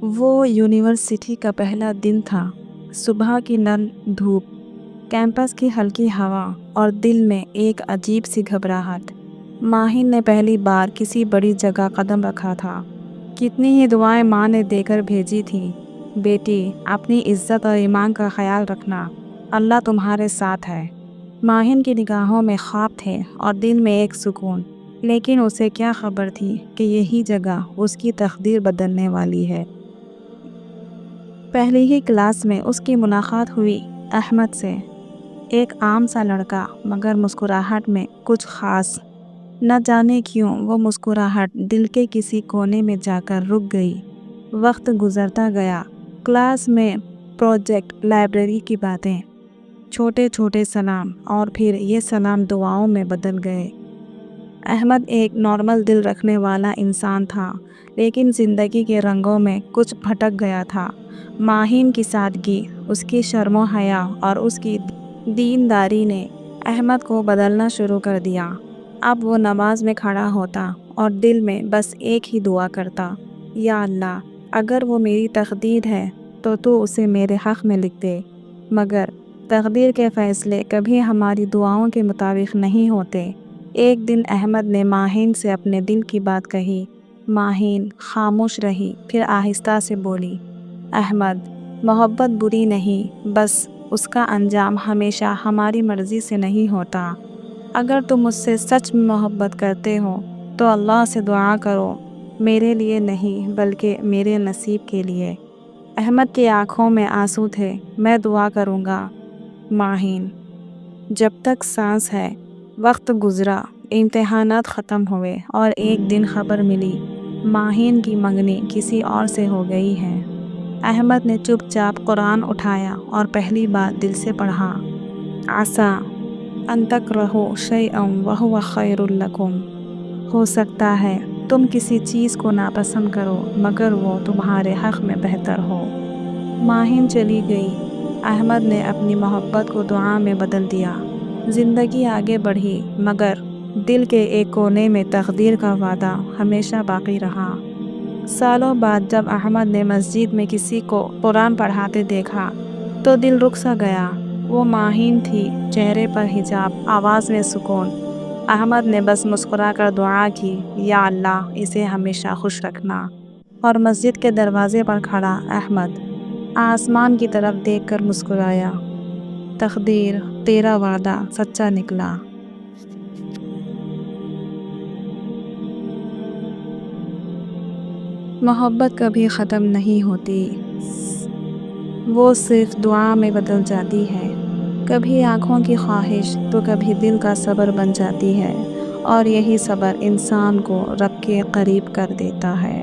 وہ یونیورسٹی کا پہلا دن تھا۔ صبح کی نرم دھوپ، کیمپس کی ہلکی ہوا اور دل میں ایک عجیب سی گھبراہٹ۔ ماہین نے پہلی بار کسی بڑی جگہ قدم رکھا تھا۔ کتنی ہی دعائیں ماں نے دے کر بھیجی تھیں، بیٹی اپنی عزت اور ایمان کا خیال رکھنا، اللہ تمہارے ساتھ ہے۔ ماہین کی نگاہوں میں خواب تھے اور دل میں ایک سکون، لیکن اسے کیا خبر تھی کہ یہی جگہ اس کی تقدیر بدلنے والی ہے۔ پہلی ہی کلاس میں اس کی ملاقات ہوئی احمد سے، ایک عام سا لڑکا مگر مسکراہٹ میں کچھ خاص۔ نہ جانے کیوں وہ مسکراہٹ دل کے کسی کونے میں جا کر رک گئی۔ وقت گزرتا گیا، کلاس میں پروجیکٹ، لائبریری کی باتیں، چھوٹے چھوٹے سلام، اور پھر یہ سلام دعاؤں میں بدل گئے۔ احمد ایک نارمل دل رکھنے والا انسان تھا، لیکن زندگی کے رنگوں میں کچھ بھٹک گیا تھا۔ ماہین کی سادگی، اس کی شرم و حیا اور اس کی دینداری نے احمد کو بدلنا شروع کر دیا۔ اب وہ نماز میں کھڑا ہوتا اور دل میں بس ایک ہی دعا کرتا، یا اللہ، اگر وہ میری تقدیر ہے تو اسے میرے حق میں لکھ دے۔ مگر تقدیر کے فیصلے کبھی ہماری دعاؤں کے مطابق نہیں ہوتے۔ ایک دن احمد نے ماہین سے اپنے دل کی بات کہی۔ ماہین خاموش رہی، پھر آہستہ سے بولی، احمد، محبت بری نہیں، بس اس کا انجام ہمیشہ ہماری مرضی سے نہیں ہوتا۔ اگر تم مجھ سے سچ میں محبت کرتے ہو تو اللہ سے دعا کرو، میرے لیے نہیں بلکہ میرے نصیب کے لیے۔ احمد کی آنکھوں میں آنسو تھے۔ میں دعا کروں گا ماہین، جب تک سانس ہے۔ وقت گزرا، امتحانات ختم ہوئے اور ایک دن خبر ملی، ماہین کی منگنی کسی اور سے ہو گئی ہے۔ احمد نے چپ چاپ قرآن اٹھایا اور پہلی بار دل سے پڑھا، عسیٰ ان تکرہوا شیئا وہو خیر لکم۔ ہو سکتا ہے تم کسی چیز کو ناپسند کرو مگر وہ تمہارے حق میں بہتر ہو۔ ماہین چلی گئی۔ احمد نے اپنی محبت کو دعا میں بدل دیا۔ زندگی آگے بڑھی مگر دل کے ایک کونے میں تقدیر کا وعدہ ہمیشہ باقی رہا۔ سالوں بعد جب احمد نے مسجد میں کسی کو قرآن پڑھاتے دیکھا تو دل رک سا گیا۔ وہ ماہین تھی، چہرے پر حجاب، آواز میں سکون۔ احمد نے بس مسکرا کر دعا کی، یا اللہ، اسے ہمیشہ خوش رکھنا۔ اور مسجد کے دروازے پر کھڑا احمد آسمان کی طرف دیکھ کر مسکرایا، تقدیر، تیرا وعدہ سچا نکلا۔ محبت کبھی ختم نہیں ہوتی، وہ صرف دعا میں بدل جاتی ہے۔ کبھی آنکھوں کی خواہش تو کبھی دل کا صبر بن جاتی ہے، اور یہی صبر انسان کو رب کے قریب کر دیتا ہے۔